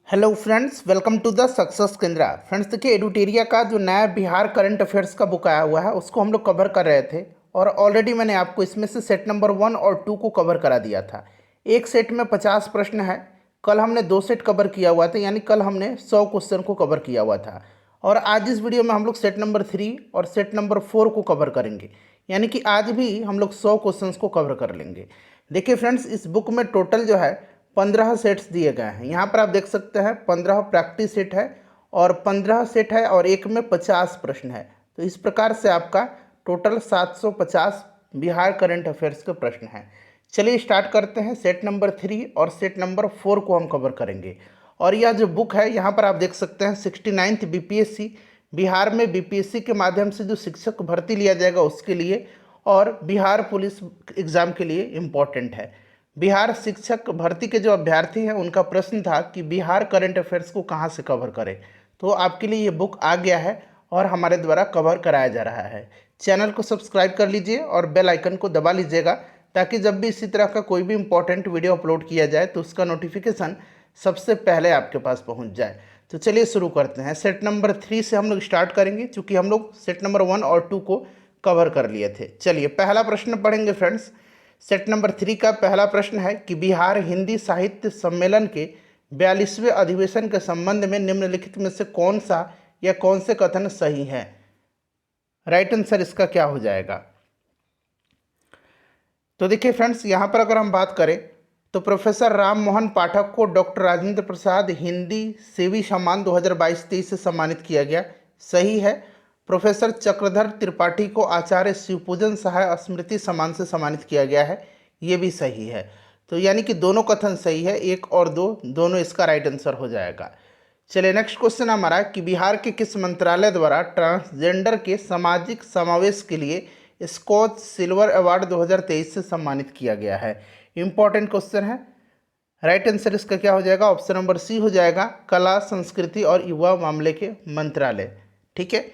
Hello friends, welcome to the success Kendra. Friends देखिए, Edutaria का जो नया बिहार करंट अफेयर्स का बुक आया हुआ है उसको हम लोग कवर कर रहे थे और ऑलरेडी मैंने आपको इसमें से सेट नंबर 1 और 2 को कवर करा दिया था। एक सेट में 50 प्रश्न है। कल हमने 2 सेट कवर किया हुआ था, यानी कल हमने 100 क्वेश्चन को कवर किया हुआ था। और आज इस वीडियो में हम लोग सेट नंबर 3 और सेट नंबर 4 को कवर करेंगे, यानी कि आज भी हम लोग 100 क्वेश्चन को कवर कर लेंगे। देखिए फ्रेंड्स, इस बुक में टोटल जो है 15 सेट्स दिए गए हैं। यहाँ पर आप देख सकते हैं 15 प्रैक्टिस सेट है और 15 सेट है और एक में 50 प्रश्न है। तो इस प्रकार से आपका टोटल 750 बिहार करंट अफेयर्स के प्रश्न हैं। चलिए स्टार्ट करते हैं। सेट नंबर 3 और सेट नंबर 4 को हम कवर करेंगे। और यह जो बुक है यहाँ पर आप देख सकते हैं 69th बीपीएससी, बिहार में बीपीएससी के माध्यम से जो शिक्षक भर्ती लिया जाएगा उसके लिए और बिहार पुलिस एग्ज़ाम के लिए इम्पॉर्टेंट है। बिहार शिक्षक भर्ती के जो अभ्यर्थी हैं उनका प्रश्न था कि बिहार करंट अफेयर्स को कहाँ से कवर करें। तो आपके लिए ये बुक आ गया है और हमारे द्वारा कवर कराया जा रहा है। चैनल को सब्सक्राइब कर लीजिए और बेल आइकन को दबा लीजिएगा, ताकि जब भी इसी तरह का कोई भी इंपॉर्टेंट वीडियो अपलोड किया जाए तो उसका नोटिफिकेशन सबसे पहले आपके पास पहुंच जाए। तो चलिए शुरू करते हैं। सेट नंबर 3 से हम लोग स्टार्ट करेंगे, चूँकि हम लोग सेट नंबर 1 और 2 को कवर कर लिए थे। चलिए पहला प्रश्न पढ़ेंगे फ्रेंड्स। सेट नंबर 3 का पहला प्रश्न है कि बिहार हिंदी साहित्य सम्मेलन के 42वें अधिवेशन के संबंध में निम्नलिखित में से कौन सा या कौन से कथन सही है। राइट आंसर इसका क्या हो जाएगा। तो देखिए फ्रेंड्स, यहाँ पर अगर हम बात करें तो प्रोफेसर राम मोहन पाठक को डॉक्टर राजेंद्र प्रसाद हिंदी सेवी सम्मान 2022-23 से सम्मानित किया गया, सही है। प्रोफेसर चक्रधर त्रिपाठी को आचार्य शिवपूजन सहाय स्मृति सम्मान से सम्मानित किया गया है, ये भी सही है। तो यानी कि दोनों कथन सही है, 1 और 2 दोनों इसका राइट आंसर हो जाएगा। चलिए नेक्स्ट क्वेश्चन हमारा कि बिहार के किस मंत्रालय द्वारा ट्रांसजेंडर के सामाजिक समावेश के लिए स्कॉच सिल्वर अवार्ड 2023 से सम्मानित किया गया है। इंपॉर्टेंट क्वेश्चन है। राइट आंसर इसका क्या हो जाएगा। ऑप्शन नंबर सी हो जाएगा, कला संस्कृति और युवा मामले के मंत्रालय। ठीक है।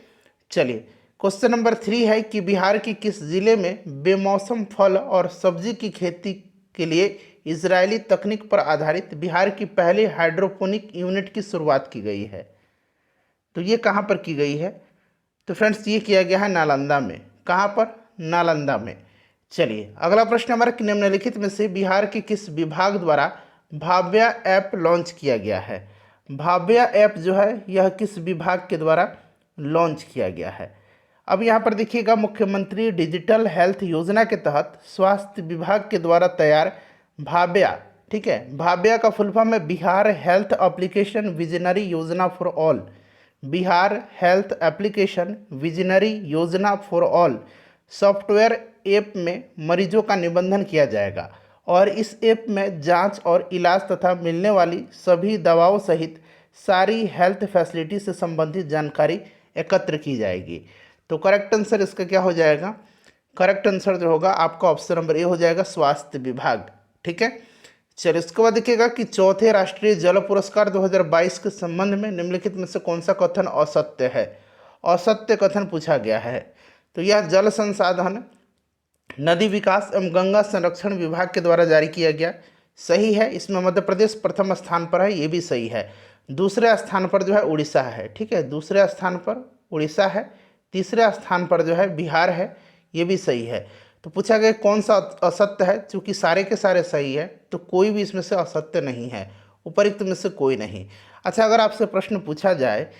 चलिए क्वेश्चन नंबर 3 है कि बिहार के किस जिले में बेमौसम फल और सब्जी की खेती के लिए इजरायली तकनीक पर आधारित बिहार की पहली हाइड्रोपोनिक यूनिट की शुरुआत की गई है। तो ये कहाँ पर की गई है। तो फ्रेंड्स ये किया गया है नालंदा में। कहाँ पर, नालंदा में। चलिए अगला प्रश्न हमारा कि निम्नलिखित में से बिहार के किस विभाग द्वारा भाव्या ऐप लॉन्च किया गया है। भाव्या ऐप जो है यह किस विभाग के द्वारा लॉन्च किया गया है। अब यहाँ पर देखिएगा, मुख्यमंत्री डिजिटल हेल्थ योजना के तहत स्वास्थ्य विभाग के द्वारा तैयार भाव्या, ठीक है, भाव्या का फुल फॉर्म है बिहार हेल्थ एप्लीकेशन विजनरी योजना for all. Bihar health application visionary योजना फॉर ऑल सॉफ्टवेयर ऐप में मरीजों का निबंधन किया जाएगा और इस ऐप में जांच और इलाज तथा मिलने वाली सभी दवाओं सहित सारी हेल्थ फैसिलिटी से संबंधित जानकारी एकत्र की जाएगी। तो करेक्ट आंसर इसका क्या हो जाएगा। करेक्ट आंसर जो होगा आपका ऑप्शन नंबर ए हो जाएगा, स्वास्थ्य विभाग। ठीक है। चलिए उसके बाद देखिएगा कि चौथे राष्ट्रीय जल पुरस्कार 2022 के संबंध में निम्नलिखित में से कौन सा कथन असत्य है। असत्य कथन पूछा गया है। तो यह जल संसाधन नदी विकास एवं गंगा संरक्षण विभाग के द्वारा जारी किया गया, सही है। इसमें मध्य प्रदेश प्रथम स्थान पर है, ये भी सही है। दूसरे स्थान पर जो है उड़ीसा है, ठीक है, दूसरे स्थान पर उड़ीसा है। तीसरे स्थान पर जो है बिहार है, ये भी सही है। तो पूछा गया कौन सा असत्य है। चूंकि सारे के सारे सही है तो कोई भी इसमें से असत्य नहीं है, उपरिक्त में से कोई नहीं। अच्छा, अगर आपसे प्रश्न पूछा जाए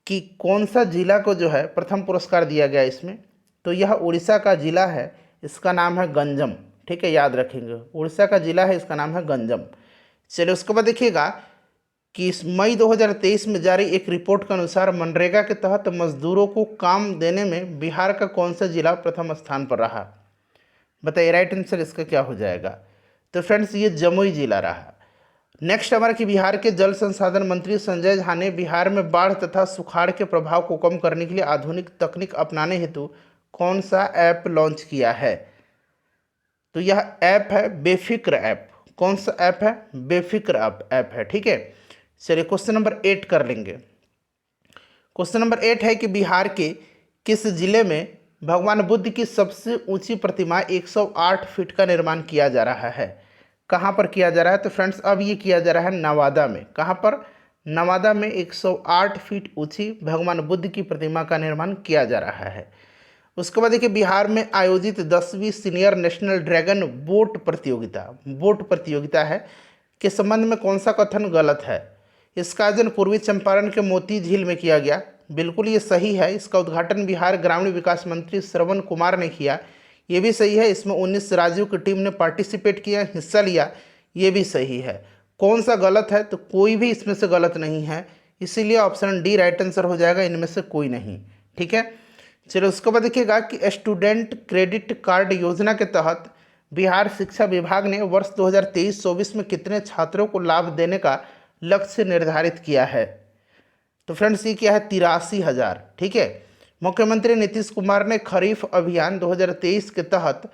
कि कौन सा जिला को जो है प्रथम पुरस्कार दिया गया इसमें, तो यह उड़ीसा का जिला है, इसका नाम है गंजम। ठीक है, याद रखेंगे, उड़ीसा का जिला है, इसका नाम है गंजम। चलिए उसके बाद देखिएगा कि इस मई 2023 में जारी एक रिपोर्ट के अनुसार मनरेगा के तहत मजदूरों को काम देने में बिहार का कौन सा जिला प्रथम स्थान पर रहा। बताइए राइट आंसर इसका क्या हो जाएगा। तो फ्रेंड्स ये जमुई जिला रहा। नेक्स्ट हमारा कि बिहार के जल संसाधन मंत्री संजय झा ने बिहार में बाढ़ तथा सुखाड़ के प्रभाव को कम करने के लिए आधुनिक तकनीक अपनाने हेतु कौन सा ऐप लॉन्च किया है। तो यह ऐप है बेफिक्र ऐप। कौन सा ऐप है, बेफिक्र ऐप है। ठीक है। चलिए क्वेश्चन नंबर 8 कर लेंगे। क्वेश्चन नंबर 8 है कि बिहार के किस जिले में भगवान बुद्ध की सबसे ऊंची प्रतिमा 108 फीट का निर्माण किया जा रहा है। कहाँ पर किया जा रहा है। तो फ्रेंड्स अब ये किया जा रहा है नवादा में। कहाँ पर, नवादा में 108 फीट ऊंची भगवान बुद्ध की प्रतिमा का निर्माण किया जा रहा है। उसके बाद देखिए बिहार में आयोजित 10वीं सीनियर नेशनल ड्रैगन बोट प्रतियोगिता है के संबंध में कौन सा कथन गलत है? इसका आयोजन पूर्वी चंपारण के मोती झील में किया गया। बिल्कुल ये सही है। इसका उद्घाटन बिहार ग्रामीण विकास मंत्री श्रवण कुमार ने किया। ये भी सही है। इसमें 19 राज्यों की टीम ने पार्टिसिपेट किया, हिस्सा लिया। ये भी सही है। कौन सा गलत है? तो कोई भी इसमें से गलत नहीं है, इसीलिए ऑप्शन डी राइट आंसर हो जाएगा, इनमें से कोई नहीं। ठीक है, चलिए उसके बाद देखिएगा कि स्टूडेंट क्रेडिट कार्ड योजना के तहत बिहार शिक्षा विभाग ने वर्ष 2023-24 में कितने छात्रों को लाभ देने का लक्ष्य निर्धारित किया है? तो फ्रेंड्स ये क्या है? 83,000। ठीक है, मुख्यमंत्री नीतीश कुमार ने खरीफ अभियान 2023 के तहत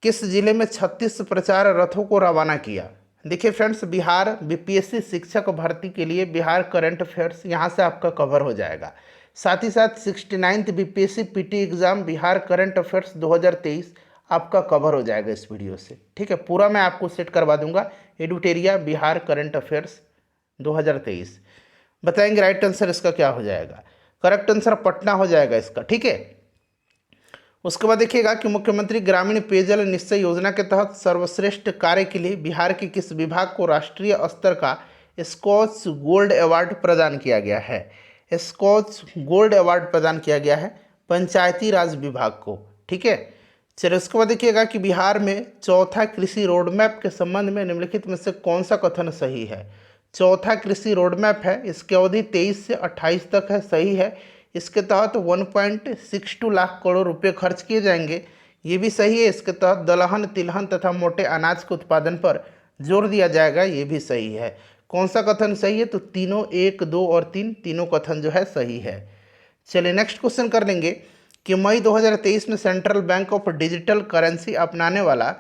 किस जिले में 36 प्रचार रथों को रवाना किया? देखिए फ्रेंड्स, बिहार बीपीएससी शिक्षक भर्ती के लिए बिहार करंट अफेयर्स यहाँ से आपका कवर हो जाएगा। साथ ही साथ 69th BPSC PT exam Bihar current affairs 2023 आपका कवर हो जाएगा इस वीडियो से। ठीक है, पूरा मैं आपको सेट करवा दूंगा। एडुटेरिया बिहार करंट अफेयर्स 2023 बताएंगे राइट आंसर इसका क्या हो जाएगा। करेक्ट आंसर पटना हो जाएगा इसका। ठीक है, उसके बाद देखिएगा कि मुख्यमंत्री ग्रामीण पेयजल निश्चय योजना के तहत सर्वश्रेष्ठ कार्य के लिए बिहार के किस विभाग को राष्ट्रीय स्तर का स्कॉच गोल्ड अवार्ड प्रदान किया गया है? स्कॉच गोल्ड अवार्ड प्रदान किया गया है पंचायती राज विभाग को। ठीक है, चलिए उसके बाद देखिएगा कि बिहार में चौथा कृषि रोडमैप के संबंध में निम्नलिखित में से कौन सा कथन सही है? चौथा कृषि रोडमैप है, इसकी अवधि 23 से 28 तक है, सही है। इसके तहत 1.62 लाख करोड़ रुपए खर्च किए जाएंगे, ये भी सही है। इसके तहत दलहन, तिलहन तथा मोटे अनाज के उत्पादन पर जोर दिया जाएगा, ये भी सही है। कौन सा कथन सही है? तो तीनों, 1, 2 और 3 तीनों कथन जो है सही है। चलिए नेक्स्ट क्वेश्चन कर लेंगे कि मई 2023 में central bank of digital currency अपनाने वाला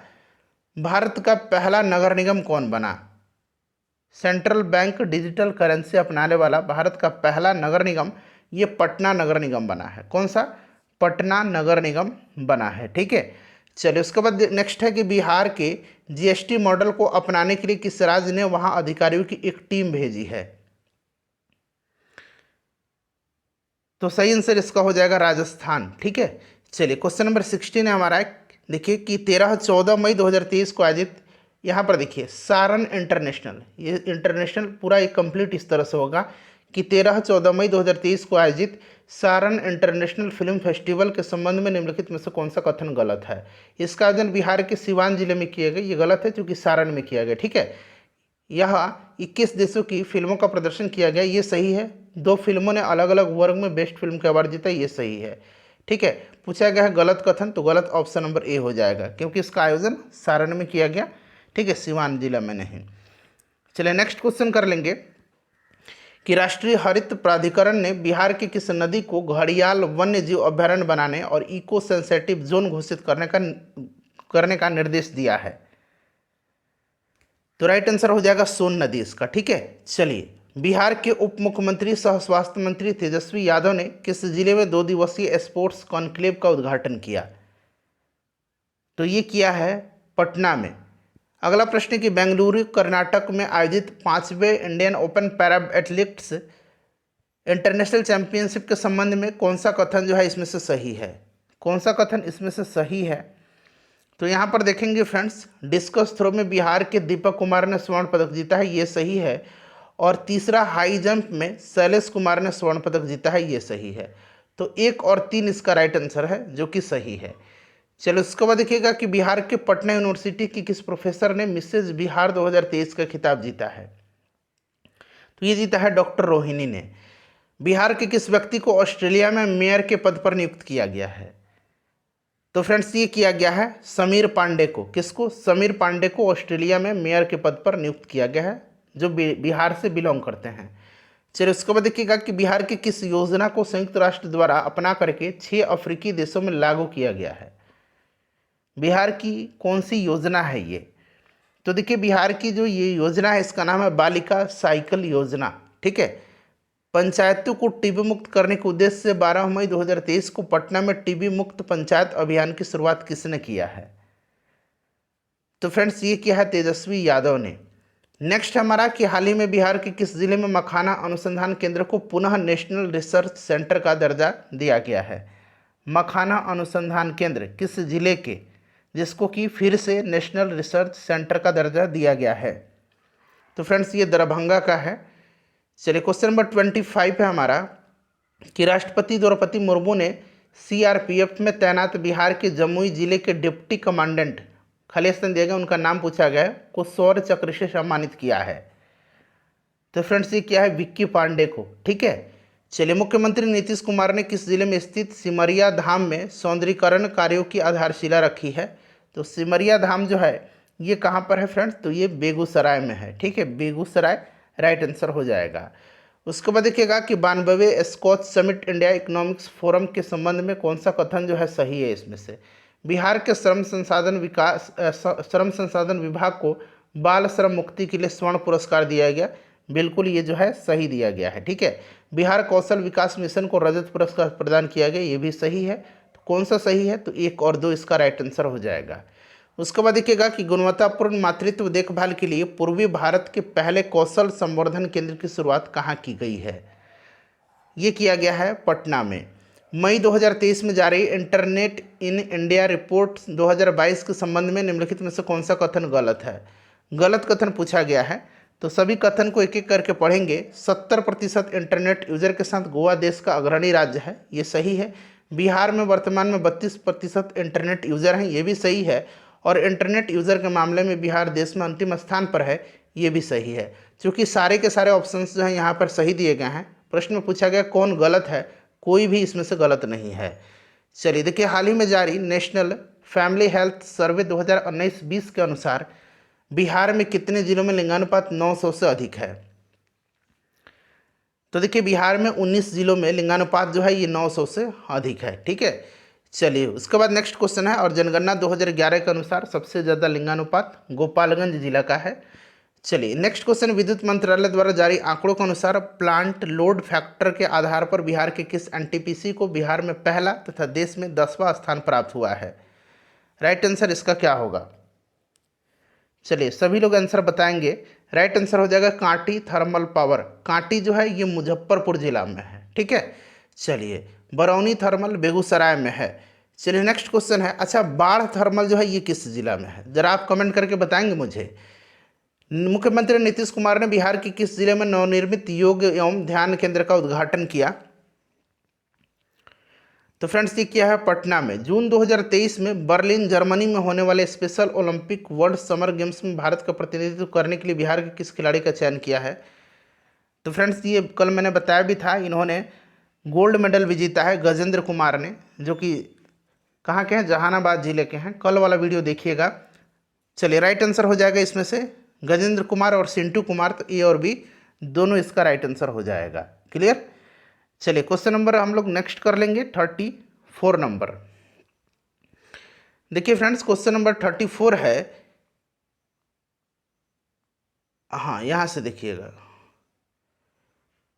भारत का पहला नगर निगम कौन बना? सेंट्रल बैंक डिजिटल करेंसी अपनाने वाला भारत का पहला नगर निगम ये पटना नगर निगम बना है। कौन सा? पटना नगर निगम बना है। ठीक है, चलिए उसके बाद नेक्स्ट है कि बिहार के जीएसटी मॉडल को अपनाने के लिए किस राज्य ने वहां अधिकारियों की एक टीम भेजी है? तो सही आंसर इसका हो जाएगा राजस्थान। ठीक है, चलिए क्वेश्चन नंबर 16 है हमारा। देखिए कि 13-14 मई 2023 को आयोजित, यहाँ पर देखिए सारण इंटरनेशनल, ये इंटरनेशनल पूरा एक कंप्लीट इस तरह से होगा कि 13-14 मई 2023 को आयोजित सारण इंटरनेशनल फिल्म फेस्टिवल के संबंध में निम्नलिखित में से कौन सा कथन गलत है? इसका आयोजन बिहार के सिवान जिले में किया गया, ये गलत है क्योंकि सारण में किया गया। ठीक है, यहाँ 21 देशों की फिल्मों का प्रदर्शन किया गया, ये सही है। 2 फिल्मों ने अलग अलग वर्ग में बेस्ट फिल्म का अवार्ड जीता, ये सही है। ठीक है, पूछा गया है गलत कथन, तो गलत ऑप्शन नंबर ए हो जाएगा क्योंकि इसका आयोजन सारण में किया गया। ठीक है, सिवान जिला में नहीं। चलिए नेक्स्ट क्वेश्चन कर लेंगे कि राष्ट्रीय हरित प्राधिकरण ने बिहार की किस नदी को घड़ियाल वन्य जीव अभ्यारण्य बनाने और इको सेंसिटिव जोन घोषित करने का निर्देश दिया है? तो राइट आंसर हो जाएगा सोन नदी इसका। ठीक है, चलिए बिहार के उप मुख्यमंत्री सह स्वास्थ्य मंत्री तेजस्वी यादव ने किस जिले में 2 दिवसीय स्पोर्ट्स कॉन्क्लेव का उद्घाटन किया? तो ये किया है पटना में। अगला प्रश्न है कि बेंगलुरु कर्नाटक में आयोजित 5वें Indian open para athletics international championship के संबंध में कौन सा कथन जो है इसमें से सही है? कौन सा कथन इसमें से सही है? तो यहाँ पर देखेंगे फ्रेंड्स, डिस्कस थ्रो में बिहार के दीपक कुमार ने स्वर्ण पदक जीता है, ये सही है। और तीसरा हाई जंप में शैलेश कुमार ने स्वर्ण पदक जीता है, ये सही है। तो 1 और 3 इसका राइट आंसर है जो कि सही है। चलो उसके बाद देखिएगा कि बिहार के पटना यूनिवर्सिटी की किस प्रोफेसर ने मिसेज बिहार 2023 का खिताब जीता है? तो ये जीता है डॉक्टर रोहिणी ने। बिहार के किस व्यक्ति को ऑस्ट्रेलिया में मेयर के पद पर नियुक्त किया गया है? तो फ्रेंड्स ये किया गया है समीर पांडे को। किसको? समीर पांडे को ऑस्ट्रेलिया में मेयर के पद पर नियुक्त किया गया है, जो बिहार से बिलोंग करते हैं। चलिए उसके बाद देखिएगा कि बिहार की किस योजना को संयुक्त राष्ट्र द्वारा अपना करके 6 अफ्रीकी देशों में लागू किया गया है? बिहार की कौन सी योजना है ये? तो देखिए बिहार की जो ये योजना है इसका नाम है बालिका साइकिल योजना। ठीक है, पंचायतों को टीबी मुक्त करने के उद्देश्य से 12 मई 2023 को पटना में टीबी मुक्त पंचायत अभियान की शुरुआत किसने किया है? तो फ्रेंड्स ये किया है तेजस्वी यादव ने। नेक्स्ट हमारा कि हाल ही में बिहार के किस जिले में मखाना अनुसंधान केंद्र को पुनः नेशनल रिसर्च सेंटर का दर्जा दिया गया है। मखाना अनुसंधान केंद्र किस जिले के, जिसको कि फिर से नेशनल रिसर्च सेंटर का दर्जा दिया गया है? तो फ्रेंड्स ये दरभंगा का है। चलिए क्वेश्चन नंबर 25 है हमारा कि राष्ट्रपति द्रौपदी मुर्मू ने सीआरपीएफ में तैनात बिहार के जमुई जिले के डिप्टी कमांडेंट खलेस्थान दिया गया, उनका नाम पूछा गया है, को शौर्य चक्र से सम्मानित किया है। तो फ्रेंड्स ये क्या है? विक्की पांडे को। ठीक है। चलिए मुख्यमंत्री नीतीश कुमार ने किस जिले में स्थित सिमरिया धाम में सौंदर्यीकरण कार्यों की आधारशिला रखी है? तो सिमरिया धाम जो है ये कहाँ पर है फ्रेंड्स? तो ये बेगूसराय में है। ठीक है, बेगूसराय राइट आंसर हो जाएगा। उसके बाद देखिएगा कि 92वें Skoch summit India economics forum के संबंध में कौन सा कथन जो है सही है इसमें से? बिहार के श्रम संसाधन विभाग को बाल श्रम मुक्ति के लिए स्वर्ण पुरस्कार दिया गया। बिल्कुल ये जो है सही दिया गया है। ठीक है। बिहार कौशल विकास मिशन को रजत पुरस्कार प्रदान किया गया, ये भी सही है। तो कौन सा सही है? तो 1 और 2 इसका राइट आंसर हो जाएगा। उसके बाद देखिएगा कि गुणवत्तापूर्ण मातृत्व देखभाल के लिए पूर्वी भारत के पहले कौशल संवर्धन केंद्र की शुरुआत कहाँ की गई है? ये किया गया है पटना में। मई 2023 में जारी इंटरनेट इन इंडिया रिपोर्ट 2022 के संबंध में निम्नलिखित में से कौन सा कथन गलत है? गलत कथन पूछा गया है, तो सभी कथन को एक एक करके पढ़ेंगे। 70% इंटरनेट यूजर के साथ गोवा देश का अग्रणी राज्य है, ये सही है। बिहार में वर्तमान में 32% इंटरनेट यूजर हैं, ये भी सही है। और इंटरनेट यूजर के मामले में बिहार देश में अंतिम स्थान पर है, ये भी सही है। क्योंकि सारे के सारे ऑप्शंस जो हैं यहाँ पर सही दिए गए हैं। प्रश्न में पूछा गया कौन गलत है, कोई भी इसमें से गलत नहीं है। चलिए देखिए, हाल ही में जारी नेशनल फैमिली हेल्थ सर्वे 2019-20 के अनुसार बिहार में कितने जिलों में लिंगानुपात 900 से अधिक है? तो देखिए बिहार में 19 जिलों में लिंगानुपात जो है ये 900 से अधिक है। ठीक है। चलिए उसके बाद नेक्स्ट क्वेश्चन है, और जनगणना 2011 के अनुसार सबसे ज़्यादा लिंगानुपात गोपालगंज जिला का है। चलिए नेक्स्ट क्वेश्चन, विद्युत मंत्रालय द्वारा जारी आंकड़ों के अनुसार प्लांट लोड फैक्टर के आधार पर बिहार के किस एनटीपीसी को बिहार में पहला तथा देश में 10वां स्थान प्राप्त हुआ है? राइट आंसर इसका क्या होगा? चलिए सभी लोग आंसर बताएंगे। राइट आंसर हो जाएगा कांटी थर्मल पावर। कांटी जो है ये मुजफ्फरपुर जिला में है। ठीक है। चलिए बरौनी थर्मल बेगूसराय में है। चलिए नेक्स्ट क्वेश्चन है, अच्छा बाढ़ थर्मल जो है ये किस जिला में है? जरा आप कमेंट करके बताएंगे मुझे। मुख्यमंत्री नीतीश कुमार ने बिहार के किस जिले में नवनिर्मित योग एवं ध्यान केंद्र का उद्घाटन किया? तो फ्रेंड्स ये किया है पटना में। जून 2023 में बर्लिन जर्मनी में होने वाले special Olympic world summer games में भारत का प्रतिनिधित्व करने के लिए बिहार के किस खिलाड़ी का चयन किया है? तो फ्रेंड्स ये कल मैंने बताया भी था, इन्होंने गोल्ड मेडल भी जीता है गजेंद्र कुमार ने, जो कि कहाँ के हैं? जहानाबाद जिले के हैं। कल वाला वीडियो देखिएगा। चलिए राइट आंसर हो जाएगा इसमें से गजेंद्र कुमार और सिंटू कुमार, तो ए और बी दोनों इसका राइट आंसर हो जाएगा। क्लियर। चलिए क्वेश्चन नंबर हम लोग नेक्स्ट कर लेंगे 34 नंबर। देखिए फ्रेंड्स क्वेश्चन नंबर 34 है, हाँ यहाँ से देखिएगा।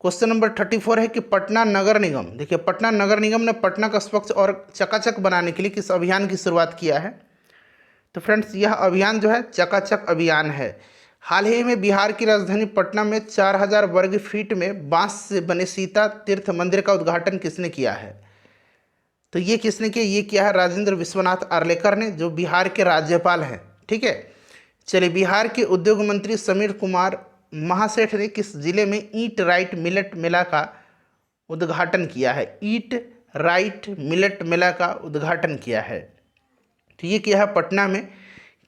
क्वेश्चन नंबर 34 है कि पटना नगर निगम, देखिए पटना नगर निगम ने पटना का स्वच्छ और चकाचक बनाने के लिए किस अभियान की शुरुआत किया है? तो फ्रेंड्स यह अभियान जो है चकाचक अभियान है। हाल ही में बिहार की राजधानी पटना में 4000 वर्ग फीट में बांस से बने सीता तीर्थ मंदिर का उद्घाटन किसने किया है? तो ये किसने किया? ये किया है राजेंद्र विश्वनाथ आर्लेकर ने, जो बिहार के राज्यपाल हैं। ठीक है। चलिए बिहार के उद्योग मंत्री समीर कुमार महासेठ ने किस जिले में ईट राइट मिलेट मेला का उद्घाटन किया है? ईट राइट मिलेट मेला का उद्घाटन किया है। तो ये किया है पटना में।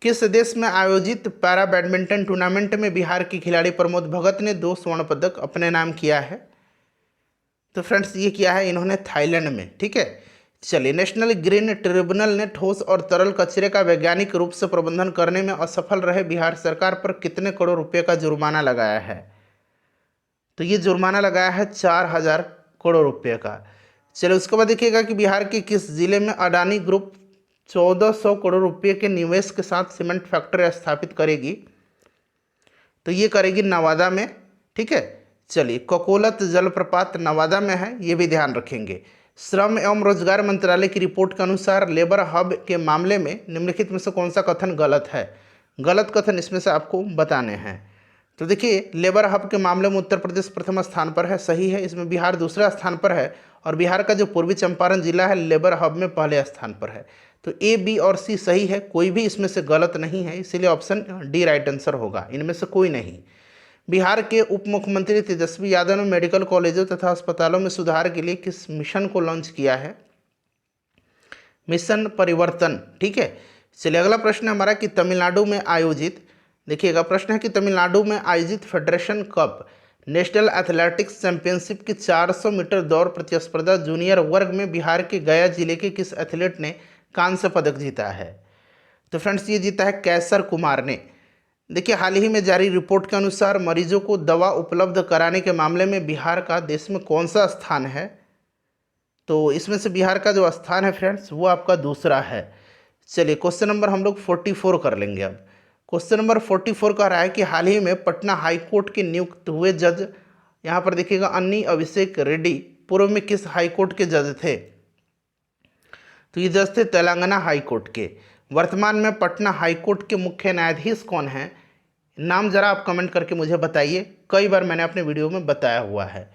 किस देश में आयोजित पैरा बैडमिंटन टूर्नामेंट में बिहार के खिलाड़ी प्रमोद भगत ने 2 स्वर्ण पदक अपने नाम किया है? तो फ्रेंड्स ये किया है इन्होंने थाईलैंड में। ठीक है। चलिए नेशनल ग्रीन ट्रिब्यूनल ने ठोस और तरल कचरे का वैज्ञानिक रूप से प्रबंधन करने में असफल रहे बिहार सरकार पर कितने करोड़ रुपए का जुर्माना लगाया है? तो ये जुर्माना लगाया है 4000 करोड़ रुपये का। चलिए उसके बाद देखिएगा कि बिहार के किस जिले में अडानी ग्रुप 1400 करोड़ रुपये के निवेश के साथ सीमेंट फैक्ट्री स्थापित करेगी? तो ये करेगी नवादा में। ठीक है। चलिए ककोलत जलप्रपात नवादा में है, ये भी ध्यान रखेंगे। श्रम एवं रोजगार मंत्रालय की रिपोर्ट के अनुसार लेबर हब के मामले में निम्नलिखित में से कौन सा कथन गलत है? गलत कथन इसमें से आपको बताने हैं। तो देखिए लेबर हब के मामले में उत्तर प्रदेश प्रथम स्थान पर है, सही है। इसमें बिहार दूसरा स्थान पर है और बिहार का जो पूर्वी चंपारण जिला है लेबर हब में पहले स्थान पर है। तो ए, बी और सी सही है, कोई भी इसमें से गलत नहीं है, इसीलिए ऑप्शन डी राइट आंसर होगा, इनमें से कोई नहीं। बिहार के उप मुख्यमंत्री तेजस्वी यादव ने मेडिकल कॉलेजों तथा अस्पतालों में सुधार के लिए किस मिशन को लॉन्च किया है? मिशन परिवर्तन, ठीक है। चलिए अगला प्रश्न है हमारा कि तमिलनाडु में आयोजित, देखिएगा प्रश्न है कि तमिलनाडु में आयोजित federation cup national athletics championship की 400 मीटर दौड़ प्रतिस्पर्धा जूनियर वर्ग में बिहार के गया जिले के किस एथलीट ने कांस्य पदक जीता है? तो फ्रेंड्स ये जीता है कैसर कुमार ने। देखिए हाल ही में जारी रिपोर्ट के अनुसार मरीजों को दवा उपलब्ध कराने के मामले में बिहार का देश में कौन सा स्थान है? तो इसमें से बिहार का जो स्थान है फ्रेंड्स वो आपका दूसरा है। चलिए क्वेश्चन नंबर हम लोग 44 कर लेंगे। अब क्वेश्चन नंबर 44 कह रहा है कि हाल ही में पटना हाई कोर्ट के नियुक्त हुए जज, यहाँ पर देखिएगा अन्नी अभिषेक रेड्डी पूर्व में किस हाई कोर्ट के जज थे? तो ये जज थे तेलंगाना हाई कोर्ट के। वर्तमान में पटना हाई कोर्ट के मुख्य न्यायाधीश कौन है? नाम जरा आप कमेंट करके मुझे बताइए, कई बार मैंने अपने वीडियो में बताया हुआ है।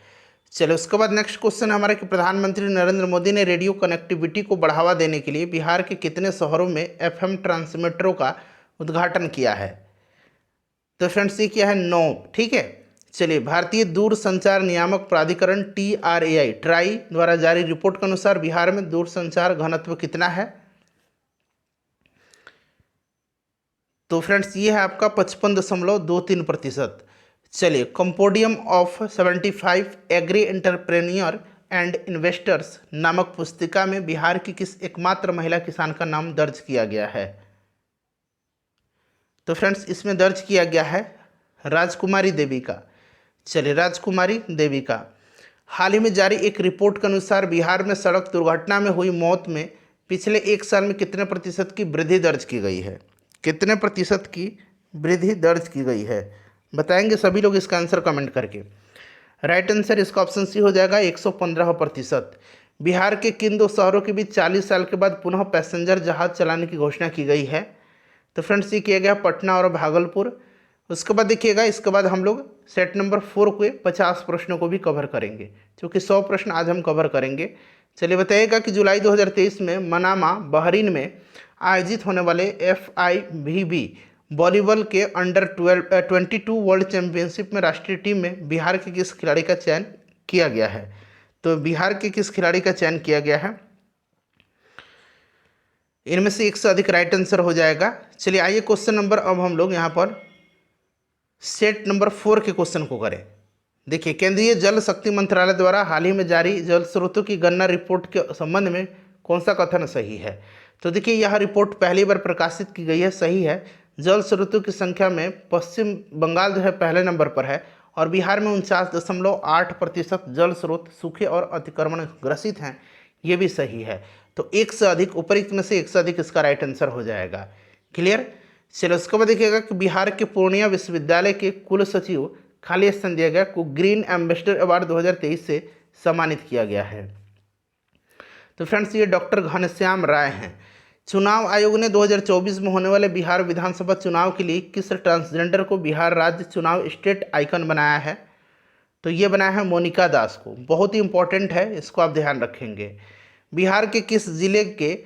चलो उसके बाद नेक्स्ट क्वेश्चन है हमारा कि प्रधानमंत्री नरेंद्र मोदी ने रेडियो कनेक्टिविटी को बढ़ावा देने के लिए बिहार के कितने शहरों में एफएम ट्रांसमीटरों का उद्घाटन किया है? तो फ्रेंड्स ये क्या है? 9, ठीक है। चलिए भारतीय दूरसंचार नियामक प्राधिकरण ट्राई द्वारा जारी रिपोर्ट के अनुसार बिहार में दूरसंचार घनत्व कितना है? तो फ्रेंड्स ये है आपका 55.23%। चलिए compendium of 75 agri entrepreneur and investors नामक पुस्तिका में बिहार की किस एकमात्र महिला किसान का नाम दर्ज किया गया है? तो फ्रेंड्स इसमें दर्ज किया गया है राजकुमारी देवी का। चलिए राजकुमारी देवी का। हाल ही में जारी एक रिपोर्ट के अनुसार बिहार में सड़क दुर्घटना में हुई मौत में पिछले 1 साल में कितने प्रतिशत की वृद्धि दर्ज की गई है? कितने प्रतिशत की वृद्धि दर्ज की गई है बताएंगे सभी लोग इसका आंसर कमेंट करके। राइट आंसर इसका ऑप्शन सी हो जाएगा 115%। बिहार के किन 2 शहरों के बीच 40 साल के बाद पुनः पैसेंजर जहाज चलाने की घोषणा की गई है? तो फ्रेंड्स ये किया गया पटना और भागलपुर। उसके बाद देखिएगा इसके बाद हम लोग सेट नंबर 4 के 50 प्रश्नों को भी कवर करेंगे, क्योंकि 100 प्रश्न आज हम कवर करेंगे। चलिए बताइएगा कि जुलाई 2023 में मनामा बहरीन में आयोजित होने वाले FIVB वॉलीबॉल के अंडर 22 वर्ल्ड चैंपियनशिप में राष्ट्रीय टीम में बिहार के किस खिलाड़ी का चयन किया गया है? तो बिहार के किस खिलाड़ी का चयन किया गया है? इनमें से एक से अधिक राइट आंसर हो जाएगा। चलिए आइए क्वेश्चन नंबर अब हम लोग यहाँ पर सेट नंबर 4 के क्वेश्चन को करें। देखिए केंद्रीय जल शक्ति मंत्रालय द्वारा हाल ही में जारी जल स्रोतों की गणना रिपोर्ट के संबंध में कौन सा कथन सही है? तो देखिए यह रिपोर्ट पहली बार प्रकाशित की गई है, सही है। जल स्रोतों की संख्या में पश्चिम बंगाल जो है पहले नंबर पर है और बिहार में 49.8% जल स्रोत सूखे और अतिक्रमण ग्रसित हैं, ये भी सही है। तो एक से अधिक, उपरोक्त में से एक से अधिक इसका राइट आंसर हो जाएगा। क्लियर? चलो उसके बाद देखिएगा कि बिहार के पूर्णिया विश्वविद्यालय के कुल सचिव खाली स्थान दिया गया को ग्रीन एम्बेसडर अवार्ड 2023 से सम्मानित किया गया है। तो फ्रेंड्स ये डॉक्टर घनश्याम राय हैं। चुनाव आयोग ने 2024 में होने वाले बिहार विधानसभा चुनाव के लिए किस ट्रांसजेंडर को बिहार राज्य चुनाव स्टेट आइकन बनाया है? तो ये बनाया है मोनिका दास को। बहुत ही इंपॉर्टेंट है, इसको आप ध्यान रखेंगे। बिहार के किस जिले के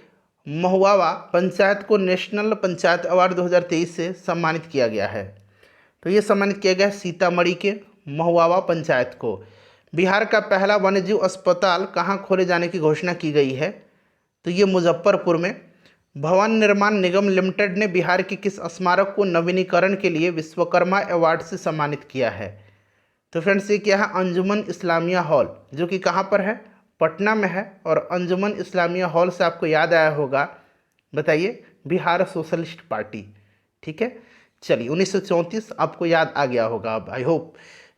महुआवा पंचायत को नेशनल पंचायत अवार्ड 2023 से सम्मानित किया गया है? तो ये सम्मानित किया गया है सीतामढ़ी के महुआवा पंचायत को। बिहार का पहला वन्यजीव अस्पताल कहाँ खोले जाने की घोषणा की गई है? तो ये मुजफ्फरपुर में। भवन निर्माण निगम लिमिटेड ने बिहार के किस स्मारक को नवीनीकरण के लिए विश्वकर्मा अवार्ड से सम्मानित किया है? तो फ्रेंड्स ये क्या है? अंजुमन इस्लामिया हॉल, जो कि कहाँ पर है? पटना में है। और अंजुमन इस्लामिया हॉल से आपको याद आया होगा, बताइए, बिहार सोशलिस्ट पार्टी, ठीक है। चलिए 1934 आपको याद आ गया होगा अब, आई होप।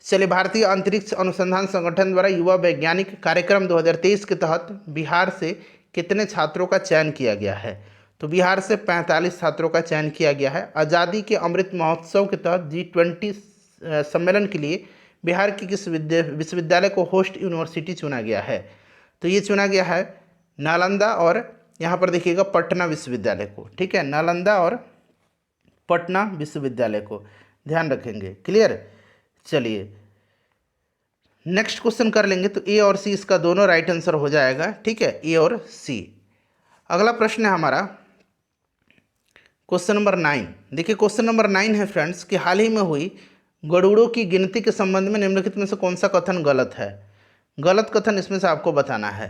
चलिए भारतीय अंतरिक्ष अनुसंधान संगठन द्वारा युवा वैज्ञानिक कार्यक्रम 2023 के तहत बिहार से कितने छात्रों का चयन किया गया है? तो बिहार से 45 छात्रों का चयन किया गया है। आज़ादी के अमृत महोत्सव के तहत G20 सम्मेलन के लिए बिहार की किस विश्वविद्यालय को होस्ट यूनिवर्सिटी चुना गया है? तो ये चुना गया है नालंदा और यहाँ पर देखिएगा पटना विश्वविद्यालय को, ठीक है। नालंदा और पटना विश्वविद्यालय को। ध्यान रखेंगे। क्लियर। चलिए नेक्स्ट क्वेश्चन कर लेंगे। तो ए और सी इसका दोनों राइट आंसर हो जाएगा। ठीक है, ए और सी। अगला प्रश्न है हमारा क्वेश्चन नंबर 9। देखिए क्वेश्चन नंबर 9 है फ्रेंड्स कि हाल ही में हुई गरुड़ों की गिनती के संबंध में निम्नलिखित में से कौन सा कथन गलत है। गलत कथन इसमें से आपको बताना है।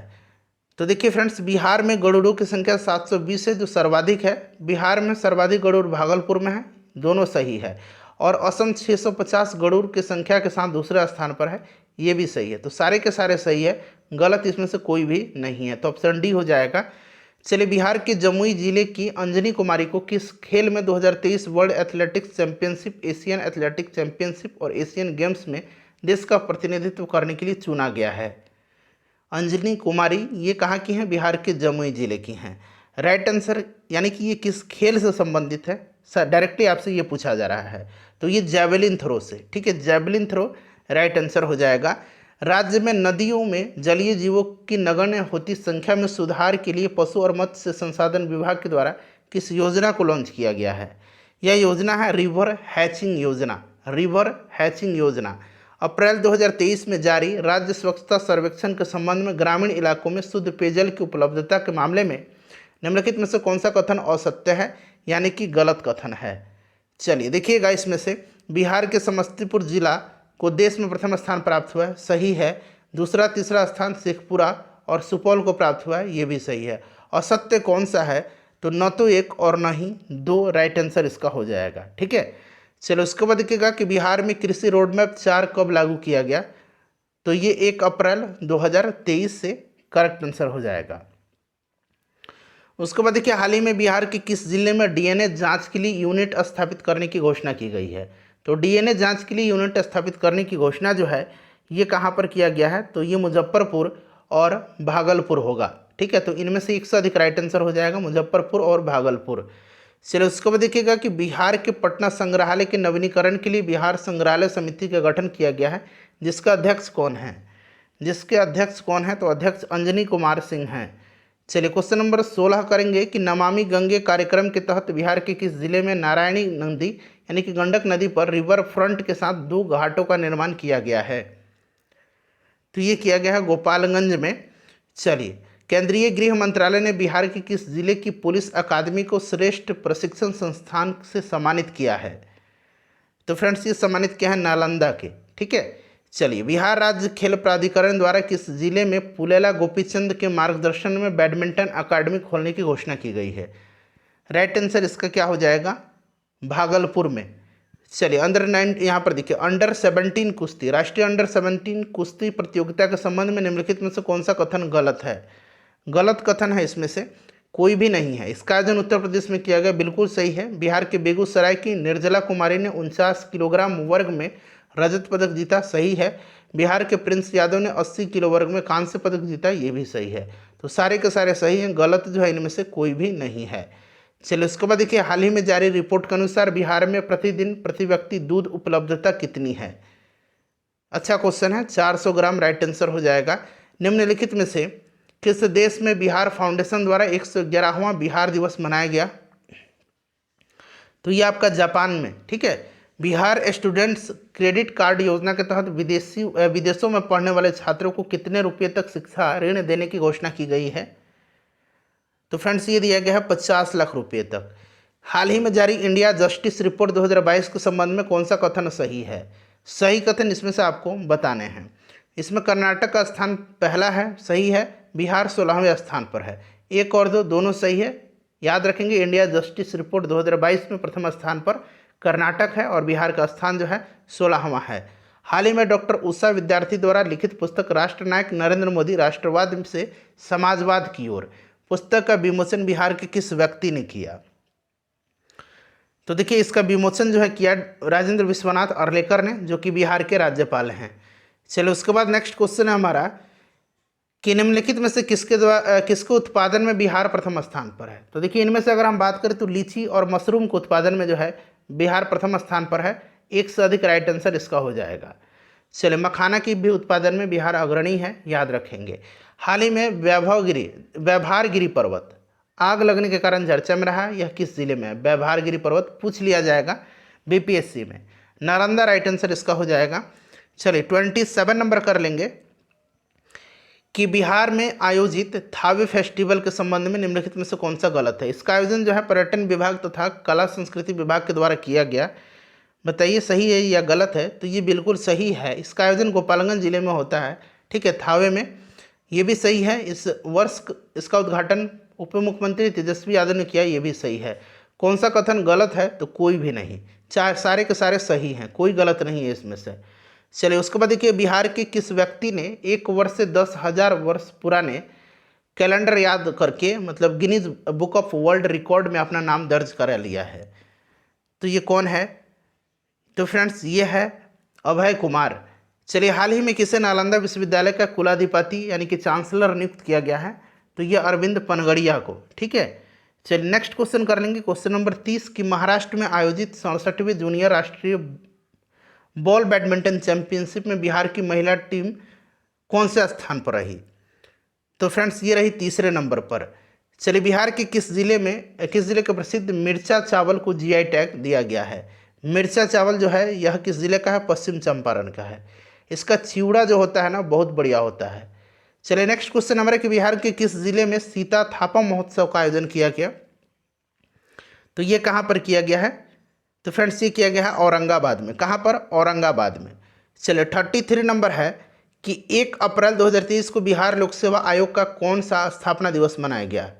तो देखिए फ्रेंड्स, बिहार में गरुड़ों की संख्या 720 है जो सर्वाधिक है। बिहार में सर्वाधिक गरुड़ भागलपुर में है, दोनों सही है। और असम 650 गरुड़ की संख्या के साथ दूसरे स्थान पर है, ये भी सही है। तो सारे के सारे सही है, गलत इसमें से कोई भी नहीं है। तो ऑप्शन डी हो जाएगा। चलिए, बिहार के जमुई जिले की अंजनी कुमारी को किस खेल में 2023 world athletics championship, Asian athletics championship और एशियन गेम्स में देश का प्रतिनिधित्व करने के लिए चुना गया है। अंजनी कुमारी ये कहाँ की हैं? बिहार के जमुई जिले की हैं। राइट आंसर यानी कि ये किस खेल से संबंधित है? सर डायरेक्टली आपसे ये पूछा जा रहा है। तो ये जैवलिन थ्रो से। ठीक है, जैवलिन थ्रो राइट आंसर हो जाएगा। राज्य में नदियों में जलीय जीवों की नगण्य होती संख्या में सुधार के लिए पशु और मत्स्य संसाधन विभाग के द्वारा किस योजना को लॉन्च किया गया है? यह योजना है रिवर हैचिंग योजना। रिवर हैचिंग योजना अप्रैल 2023 में जारी राज्य स्वच्छता सर्वेक्षण के संबंध में ग्रामीण इलाकों में शुद्ध पेयजल की उपलब्धता के मामले में निम्नलिखित में से कौन सा कथन असत्य है, यानी कि गलत कथन है? चलिए देखिएगा, इसमें से बिहार के समस्तीपुर जिला को देश में प्रथम स्थान प्राप्त हुआ है, सही है। दूसरा तीसरा स्थान शेखपुरा और सुपौल को प्राप्त हुआ है, ये भी सही है। असत्य कौन सा है? तो न तो एक और न ही दो, राइट आंसर इसका हो जाएगा। ठीक है, चलो उसके बाद देखिएगा कि बिहार में कृषि रोड मैप 4 कब लागू किया गया? तो ये 1 अप्रैल 2023 से करेक्ट आंसर हो जाएगा। उसके बाद देखिए, हाल ही में बिहार के किस जिले में डीएनए जांच के लिए यूनिट स्थापित करने की घोषणा की गई है? तो डीएनए जांच के लिए यूनिट स्थापित करने की घोषणा जो है ये कहाँ पर किया गया है? तो ये मुजफ्फरपुर और भागलपुर होगा। ठीक है, तो इनमें से एक से अधिक राइट आंसर हो जाएगा, मुजफ्फरपुर और भागलपुर। चलिए उसके बाद देखिएगा कि बिहार के पटना संग्रहालय के नवीनीकरण के लिए बिहार संग्रहालय समिति का गठन किया गया है, जिसका अध्यक्ष कौन है? जिसके अध्यक्ष कौन है? तो अध्यक्ष अंजनी कुमार सिंह हैं। चलिए क्वेश्चन नंबर 16 करेंगे कि नमामि गंगे कार्यक्रम के तहत बिहार के किस जिले में नारायणी नदी यानी कि गंडक नदी पर रिवर फ्रंट के साथ 2 घाटों का निर्माण किया गया है? तो ये किया गया है गोपालगंज में। चलिए, केंद्रीय गृह मंत्रालय ने बिहार के किस जिले की पुलिस अकादमी को श्रेष्ठ प्रशिक्षण संस्थान से सम्मानित किया है? तो फ्रेंड्स ये सम्मानित किया है नालंदा के। ठीक है, चलिए, बिहार राज्य खेल प्राधिकरण द्वारा किस जिले में पुलेला गोपीचंद के मार्गदर्शन में बैडमिंटन अकादमी खोलने की घोषणा की गई है? राइट आंसर इसका क्या हो जाएगा? भागलपुर में। चलिए यहाँ पर देखिए, अंडर 17 कुश्ती, राष्ट्रीय अंडर 17 कुश्ती प्रतियोगिता के संबंध में निम्नलिखित में से कौन सा कथन गलत है? गलत कथन है इसमें से कोई भी नहीं है। इसका आयोजन उत्तर प्रदेश में किया गया, बिल्कुल सही है। बिहार के बेगूसराय की निर्जला कुमारी ने 49 किलोग्राम वर्ग में रजत पदक जीता, सही है। बिहार के प्रिंस यादव ने 80 किलो वर्ग में कांस्य पदक जीता, ये भी सही है। तो सारे के सारे सही हैं, गलत जो है इनमें से कोई भी नहीं है। चलिए उसके बाद देखिए, हाल ही में जारी रिपोर्ट के अनुसार बिहार में प्रतिदिन प्रति व्यक्ति दूध उपलब्धता कितनी है? अच्छा क्वेश्चन है, 400 ग्राम राइट आंसर हो जाएगा। निम्नलिखित में से किस देश में बिहार फाउंडेशन द्वारा 111वां बिहार दिवस मनाया गया? तो ये आपका जापान में। ठीक है, बिहार स्टूडेंट्स क्रेडिट कार्ड योजना के तहत विदेशों में पढ़ने वाले छात्रों को कितने रुपये तक शिक्षा ऋण देने की घोषणा की गई है? तो फ्रेंड्स ये दिया गया है 50 लाख रुपये तक। हाल ही में जारी इंडिया जस्टिस रिपोर्ट 2022 के संबंध में कौन सा कथन सही है? सही कथन इसमें से आपको बताने हैं। इसमें कर्नाटक का स्थान पहला है, सही है। बिहार 16वें स्थान पर है। 1 और 2 दोनों सही है। याद रखेंगे, इंडिया जस्टिस रिपोर्ट 2022 में प्रथम स्थान पर कर्नाटक है और बिहार का स्थान जो है 16वां है। हाल ही में डॉक्टर उषा विद्यार्थी द्वारा लिखित पुस्तक राष्ट्रनायक नरेंद्र मोदी राष्ट्रवाद से समाजवाद की ओर, पुस्तक का विमोचन बिहार के किस व्यक्ति ने किया? तो देखिए, इसका विमोचन जो है किया राजेंद्र विश्वनाथ अर्लेकर ने, जो कि बिहार के राज्यपाल हैं। चलो उसके बाद नेक्स्ट क्वेश्चन है हमारा कि निम्नलिखित में से किसके उत्पादन में बिहार प्रथम स्थान पर है? तो देखिए, इनमें से अगर हम बात करें तो लीची और मशरूम के उत्पादन में जो है बिहार प्रथम स्थान पर है। एक से अधिक राइट आंसर इसका हो जाएगा। चलिए, मखाना की भी उत्पादन में बिहार अग्रणी है, याद रखेंगे। हाल ही में व्यवहारगिरी पर्वत आग लगने के कारण चर्चा में रहा, यह किस जिले में है? व्यवहारगिरी पर्वत पूछ लिया जाएगा बीपीएससी में। नालंदा राइट आंसर इसका हो जाएगा। चलिए 27 नंबर कर लेंगे कि बिहार में आयोजित थावे फेस्टिवल के संबंध में निम्नलिखित में से कौन सा गलत है। इसका आयोजन जो है पर्यटन विभाग तथा कला संस्कृति विभाग के द्वारा किया गया। बताइए सही है या गलत है। तो ये बिल्कुल सही है। इसका आयोजन गोपालगंज जिले में होता है, ठीक है, थावे में। ये भी सही है। इस वर्ष इसका उद्घाटन उप मुख्यमंत्री तेजस्वी यादव ने किया, ये भी सही है। कौन सा कथन गलत है? तो कोई भी नहीं, चाहे सारे के सारे सही हैं, कोई गलत नहीं है इसमें से। चलिए उसके बाद देखिए, बिहार के किस व्यक्ति ने 1 वर्ष से 10,000 वर्ष पुराने कैलेंडर याद करके मतलब Guinness book of world record में अपना नाम दर्ज करा लिया है? तो ये कौन है? तो फ्रेंड्स ये है अभय कुमार। चलिए हाल ही में किसे नालंदा विश्वविद्यालय का कुलाधिपति यानी कि चांसलर नियुक्त किया गया है? तो ये अरविंद पनगड़िया को, ठीक है। चलिए नेक्स्ट क्वेश्चन कर लेंगे, क्वेश्चन नंबर 30 कि महाराष्ट्र में आयोजित 67वें जूनियर राष्ट्रीय बॉल बैडमिंटन चैंपियनशिप में बिहार की महिला टीम कौन से स्थान पर रही? तो फ्रेंड्स ये रही तीसरे नंबर पर। चलिए बिहार के किस जिले के प्रसिद्ध मिर्चा चावल को जीआई टैग दिया गया है? मिर्चा चावल जो है यह किस जिले का है? पश्चिम चंपारण का है। इसका चिवड़ा जो होता है ना बहुत बढ़िया होता है। चलिए नेक्स्ट क्वेश्चन हमारे कि बिहार के किस जिले में सीता थापा महोत्सव का आयोजन किया गया? तो ये कहाँ पर किया गया है? तो फ्रेंड्स ये किया गया है औरंगाबाद में। कहाँ पर? औरंगाबाद में। चलिए 33 नंबर है कि 1 अप्रैल 2023 को बिहार लोक सेवा आयोग का कौन सा स्थापना दिवस मनाया गया?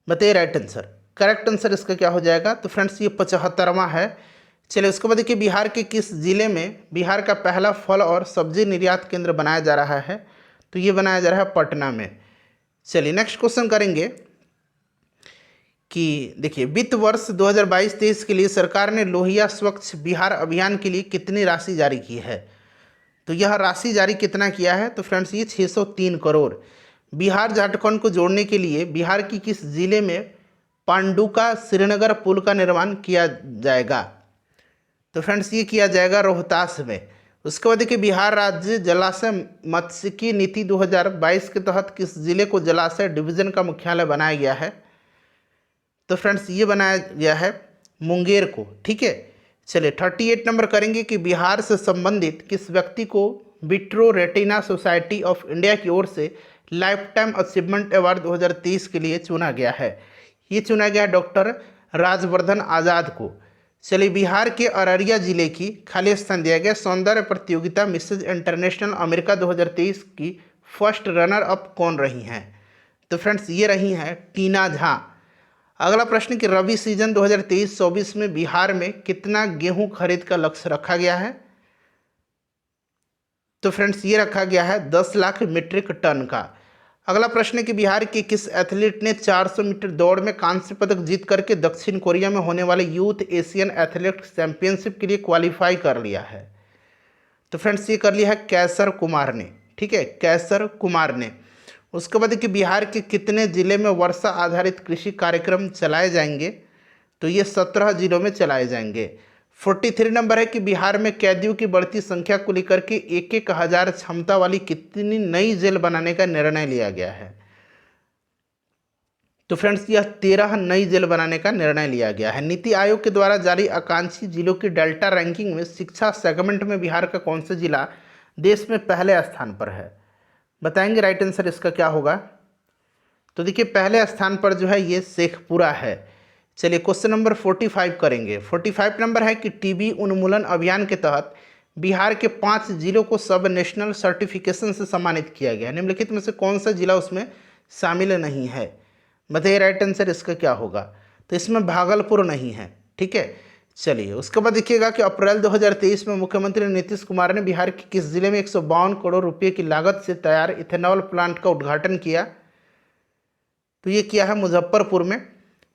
बताइए राइट आंसर। करेक्ट आंसर इसका क्या हो जाएगा? तो फ्रेंड्स ये 75वां है। चलिए उसके बाद देखिए, बिहार के किस जिले में बिहार का पहला फल और सब्जी निर्यात केंद्र बनाया जा रहा है? तो ये बनाया जा रहा है पटना में। चलिए नेक्स्ट क्वेश्चन करेंगे कि देखिए, वित्त वर्ष 2022-23 के लिए सरकार ने लोहिया स्वच्छ बिहार अभियान के लिए कितनी राशि जारी की है? तो यह राशि जारी कितना किया है? तो फ्रेंड्स ये 603 करोड़। बिहार झारखंड को जोड़ने के लिए बिहार की किस जिले में पांडुका श्रीनगर पुल का निर्माण किया जाएगा? तो फ्रेंड्स ये किया जाएगा रोहतास में। उसके बाद देखिए, बिहार राज्य जलाशय मत्स्यिकी नीति 2022 के तहत किस जिले को जलाशय डिवीजन का मुख्यालय बनाया गया है? तो फ्रेंड्स ये बनाया गया है मुंगेर को, ठीक है। चलिए 38 नंबर करेंगे कि बिहार से संबंधित किस व्यक्ति को vitro retina society of India की ओर से लाइफ टाइम अचीवमेंट अवार्ड 2023 के लिए चुना गया है? ये चुना गया डॉक्टर राजवर्धन आज़ाद को। चलिए बिहार के अररिया जिले की खाली स्थान दिया गया सौंदर्य प्रतियोगिता मिसेज इंटरनेशनल अमेरिका 2023 की फर्स्ट रनर अप कौन रही हैं? तो फ्रेंड्स ये रही हैं टीना झा। अगला प्रश्न कि रबी सीजन 2023-24 में बिहार में कितना गेहूं खरीद का लक्ष्य रखा गया है? तो फ्रेंड्स ये रखा गया है 10 लाख मीट्रिक टन का। अगला प्रश्न है कि बिहार के किस एथलीट ने 400 मीटर दौड़ में कांस्य पदक जीत करके दक्षिण कोरिया में होने वाले यूथ एशियन एथलेटिक्स चैंपियनशिप के लिए क्वालिफाई कर लिया है? तो फ्रेंड्स ये कर लिया है कैसर कुमार ने, ठीक है, कैसर कुमार ने। उसके बाद कि बिहार के कितने जिले में वर्षा आधारित कृषि कार्यक्रम चलाए जाएंगे? तो ये 17 जिलों में चलाए जाएंगे। 43 नंबर है कि बिहार में कैदियों की बढ़ती संख्या को लेकर के 1,000 क्षमता वाली कितनी नई जेल बनाने का निर्णय लिया गया है? तो फ्रेंड्स यह 13 नई जेल बनाने का निर्णय लिया गया है। नीति आयोग के द्वारा जारी आकांक्षी जिलों की डेल्टा रैंकिंग में शिक्षा सेगमेंट में बिहार का कौन सा जिला देश में पहले स्थान पर है? बताएंगे राइट आंसर इसका क्या होगा? तो देखिए पहले स्थान पर जो है ये शेखपुरा है। चलिए क्वेश्चन नंबर 45 करेंगे। 45 नंबर है कि टीबी उन्मूलन अभियान के तहत बिहार के 5 जिलों को सब नेशनल सर्टिफिकेशन से सम्मानित किया गया। निम्नलिखित में से कौन सा जिला उसमें शामिल नहीं है? बताइए राइट आंसर इसका क्या होगा? तो इसमें भागलपुर नहीं है, ठीक है। चलिए उसके बाद देखिएगा कि अप्रैल 2023 में मुख्यमंत्री नीतीश कुमार ने बिहार के किस जिले में 152 करोड़ रुपये की लागत से तैयार इथेनॉल प्लांट का उद्घाटन किया? तो ये किया है मुजफ्फरपुर में,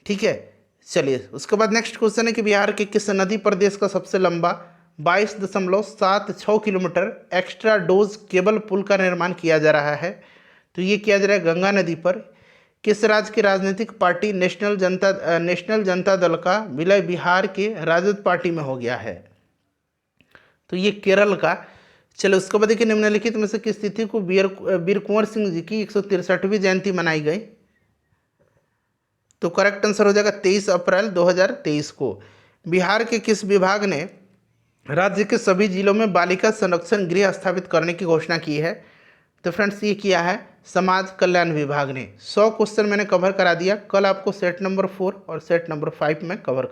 ठीक है। चलिए उसके बाद नेक्स्ट क्वेश्चन है कि बिहार के किस नदी प्रदेश का सबसे लंबा 22.76 किलोमीटर एक्स्ट्रा डोज केबल पुल का निर्माण किया जा रहा है? तो ये किया जा रहा है गंगा नदी पर। किस राज्य की राजनीतिक पार्टी नेशनल जनता दल का विलय बिहार के राजद पार्टी में हो गया है? तो ये केरल का। चलो उसके बाद देखिए निम्नलिखित में से किस तिथि को वीर कुंवर सिंह जी की 163वीं जयंती मनाई गई? तो करेक्ट आंसर हो जाएगा 23 अप्रैल 2023 को। बिहार के किस विभाग ने राज्य के सभी जिलों में बालिका संरक्षण गृह स्थापित करने की घोषणा की है। तो फ्रेंड्स ये किया है समाज कल्याण विभाग ने। 100 क्वेश्चन मैंने कवर करा दिया। कल आपको सेट नंबर 4 और सेट नंबर 5 में कवर